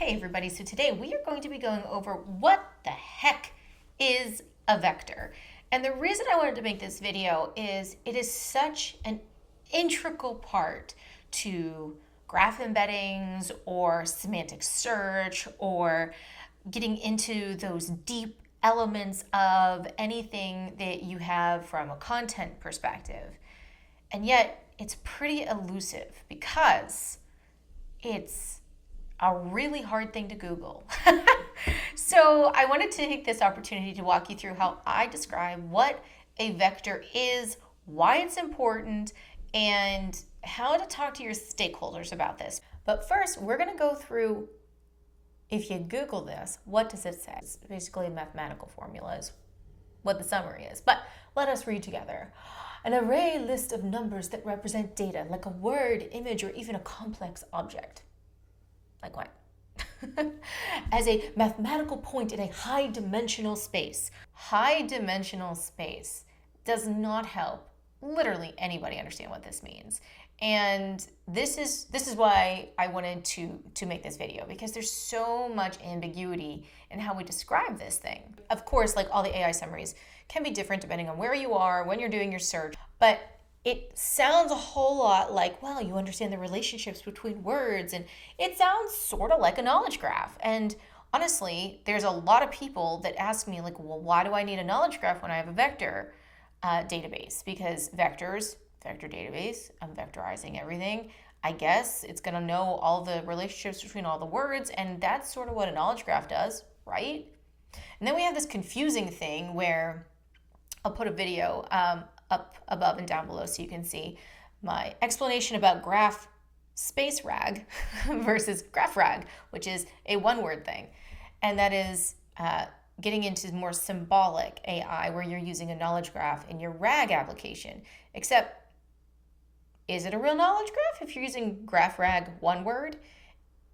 Hey everybody, so today we are going to be going over what the heck is a vector. And the reason I wanted to make this video is it is such an integral part to graph embeddings or semantic search or getting into those deep elements of anything that you have from a content perspective. And yet it's pretty elusive because it's a really hard thing to Google. So I wanted to take this opportunity to walk you through how I describe what a vector is, why it's important, and how to talk to your stakeholders about this. But first, we're going to go through, if you Google this, what does it say? It's basically a mathematical formula is what the summary is. But let us read together. An array list of numbers that represent data, like a word, image, or even a complex object. Like what? As a mathematical point in a high-dimensional space. High-dimensional space does not help literally anybody understand what this means. And this is why I wanted to make this video, because there's so much ambiguity in how we describe this thing. Of course, like all the AI summaries can be different depending on where you are, when you're doing your search, but it sounds a whole lot like, well, you understand the relationships between words, and it sounds sort of like a knowledge graph. And honestly, there's a lot of people that ask me, like, well, why do I need a knowledge graph when I have a vector database? Because vector database, I'm vectorizing everything. I guess it's going to know all the relationships between all the words, and that's sort of what a knowledge graph does, right? And then we have this confusing thing where I'll put a video up above and down below so you can see my explanation about graph space rag versus graph rag, which is a one-word thing. And that is getting into more symbolic AI where you're using a knowledge graph in your rag application. Except, is it a real knowledge graph if you're using graph rag one word?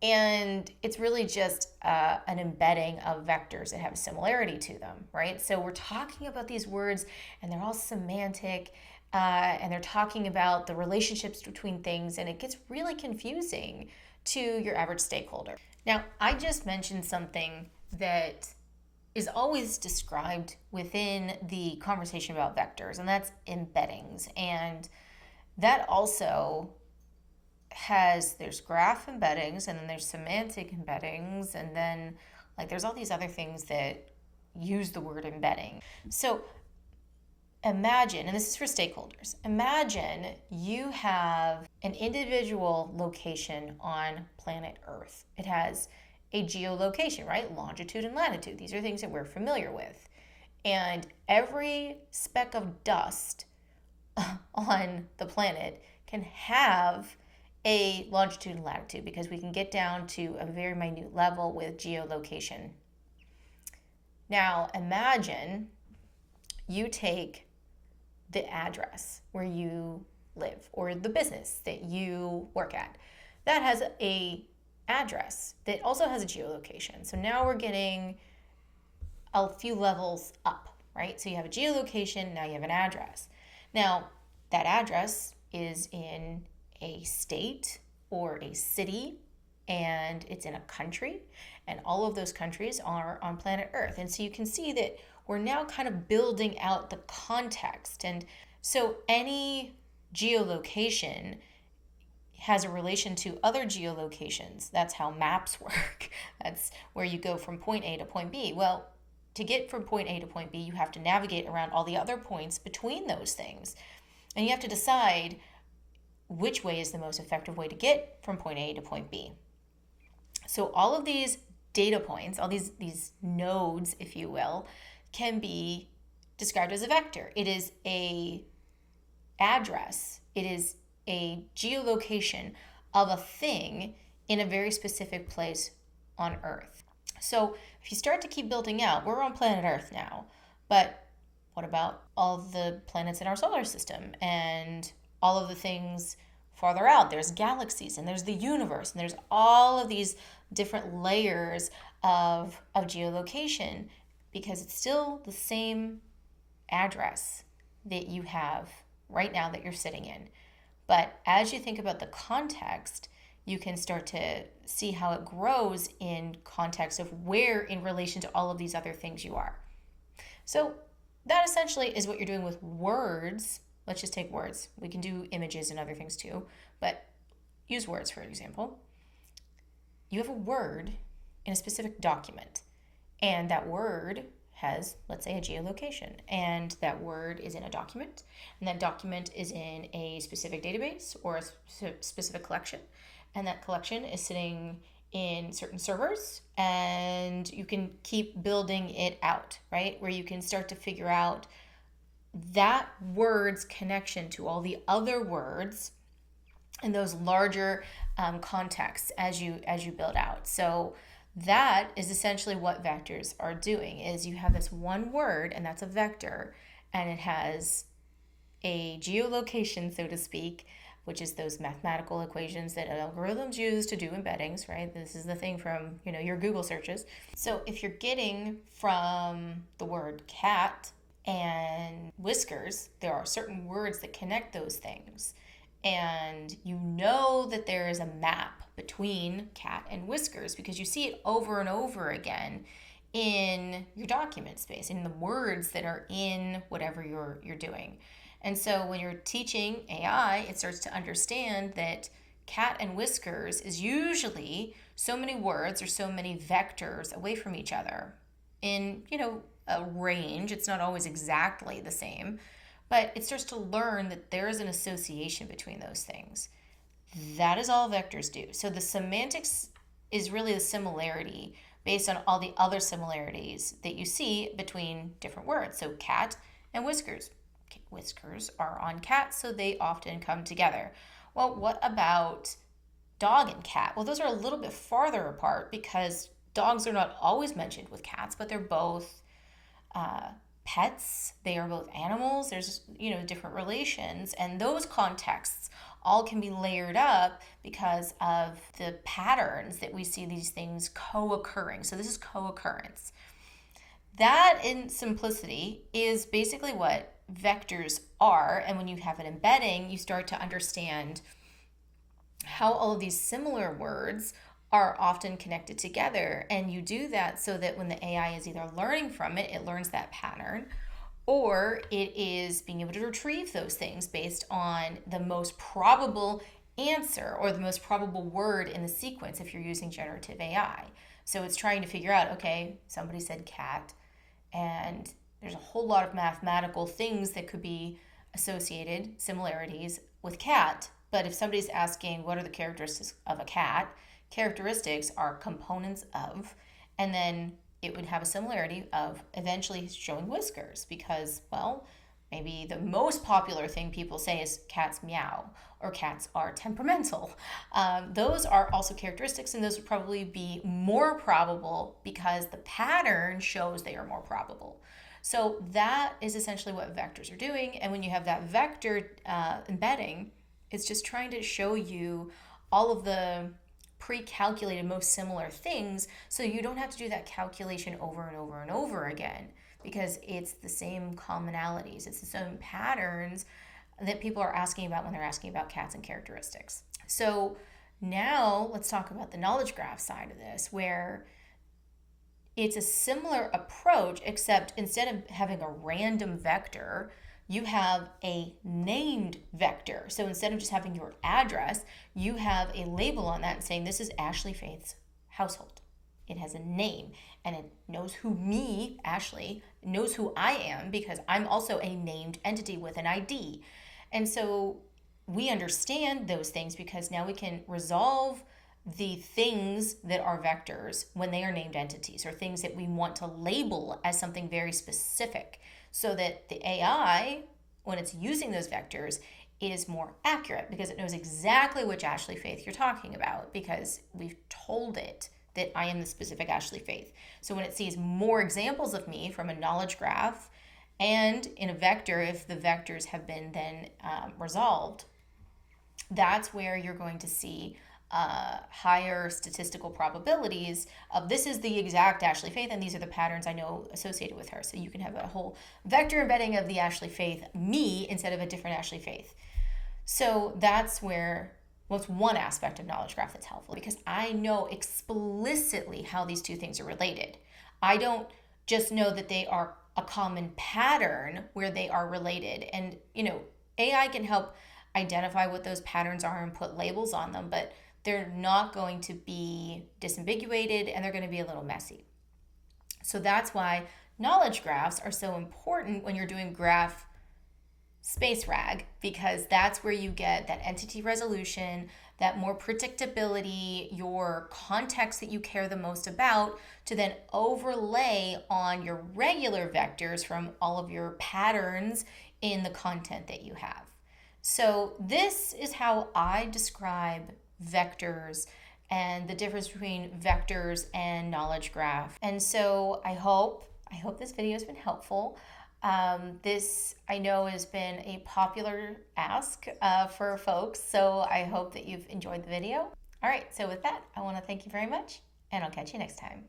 And it's really just an embedding of vectors that have a similarity to them, right? So we're talking about these words and they're all semantic and they're talking about the relationships between things, and it gets really confusing to your average stakeholder. Now, I just mentioned something that is always described within the conversation about vectors, and that's embeddings. And that also there's graph embeddings, and then there's semantic embeddings, and then like there's all these other things that use the word embedding. So imagine, and this is for stakeholders, imagine you have an individual location on planet Earth. It has a geolocation, right? Longitude and latitude. These are things that we're familiar with. And every speck of dust on the planet can have a longitude and latitude, because we can get down to a very minute level with geolocation. Now imagine you take the address where you live or the business that you work at. That has a address that also has a geolocation. So now we're getting a few levels up, right? So you have a geolocation, now you have an address. Now that address is in a state or a city, and it's in a country, and all of those countries are on planet Earth. And so you can see that we're now kind of building out the context. And so any geolocation has a relation to other geolocations. That's how maps work. That's where you go from point A to point B. Well, to get from point A to point B, you have to navigate around all the other points between those things. And you have to decide which way is the most effective way to get from point A to point B. So all of these data points, all these nodes, if you will, can be described as a vector. It is a address. It is a geolocation of a thing in a very specific place on Earth. So if you start to keep building out, we're on planet Earth now, but what about all the planets in our solar system and all of the things farther out? There's galaxies, and there's the universe, and there's all of these different layers of geolocation, because it's still the same address that you have right now that you're sitting in. But as you think about the context, you can start to see how it grows in context of where in relation to all of these other things you are. So that essentially is what you're doing with words. Let's just take words. We can do images and other things too, but use words for example. You have a word in a specific document, and that word has, let's say, a geolocation, and that word is in a document, and that document is in a specific database or a specific collection, and that collection is sitting in certain servers, and you can keep building it out, right? Where you can start to figure out that word's connection to all the other words in those larger contexts as you build out. So that is essentially what vectors are doing, is you have this one word, and that's a vector, and it has a geolocation, so to speak, which is those mathematical equations that algorithms use to do embeddings, right? This is the thing from, your Google searches. So if you're getting from the word cat and whiskers, there are certain words that connect those things. And you know that there is a map between cat and whiskers because you see it over and over again in your document space, in the words that are in whatever you're doing. And so when you're teaching AI, it starts to understand that cat and whiskers is usually so many words or so many vectors away from each other in, a range. It's not always exactly the same. But it starts to learn that there is an association between those things. That is all vectors do. So the semantics is really the similarity based on all the other similarities that you see between different words. So cat and whiskers. Whiskers are on cat, so they often come together. Well, what about dog and cat? Well, those are a little bit farther apart because dogs are not always mentioned with cats, but they're both pets. They are both animals. There's, different relations, and those contexts all can be layered up because of the patterns that we see these things co-occurring. So this is co-occurrence. That, in simplicity, is basically what vectors are. And when you have an embedding, you start to understand how all of these similar words are often connected together. And you do that so that when the AI is either learning from it, it learns that pattern, or it is being able to retrieve those things based on the most probable answer or the most probable word in the sequence if you're using generative AI. So it's trying to figure out, okay, somebody said cat, and there's a whole lot of mathematical things that could be associated, similarities with cat. But if somebody's asking what are the characteristics of a cat, characteristics are components of, and then it would have a similarity of eventually showing whiskers because, well, maybe the most popular thing people say is cats meow or cats are temperamental. Those are also characteristics, and those would probably be more probable because the pattern shows they are more probable. So that is essentially what vectors are doing. And when you have that vector embedding, it's just trying to show you all of the pre-calculated most similar things so you don't have to do that calculation over and over and over again because it's the same commonalities. It's the same patterns that people are asking about when they're asking about cats and characteristics. So now let's talk about the knowledge graph side of this, where it's a similar approach, except instead of having a random vector, you have a named vector. So instead of just having your address, you have a label on that saying this is Ashleigh Faith's household. It has a name, and it knows who me, Ashleigh, knows who I am because I'm also a named entity with an ID. And so we understand those things because now we can resolve the things that are vectors when they are named entities or things that we want to label as something very specific so that the AI, when it's using those vectors, is more accurate because it knows exactly which Ashleigh Faith you're talking about because we've told it that I am the specific Ashleigh Faith. So when it sees more examples of me from a knowledge graph and in a vector, if the vectors have been then resolved, that's where you're going to see higher statistical probabilities of this is the exact Ashleigh Faith and these are the patterns I know associated with her. So you can have a whole vector embedding of the Ashleigh Faith me instead of a different Ashleigh Faith. So that's where Well, it's one aspect of knowledge graph that's helpful because I know explicitly how these two things are related. I don't just know that they are a common pattern where they are related. And, AI can help identify what those patterns are and put labels on them, but they're not going to be disambiguated and they're going to be a little messy. So that's why knowledge graphs are so important when you're doing graph space rag, because that's where you get that entity resolution, that more predictability, your context that you care the most about, to then overlay on your regular vectors from all of your patterns in the content that you have. So this is how I describe vectors and the difference between vectors and knowledge graph. And so I hope this video has been helpful. This I know has been a popular ask for folks, so I hope that you've enjoyed the video. All right, so with that, I want to thank you very much, and I'll catch you next time.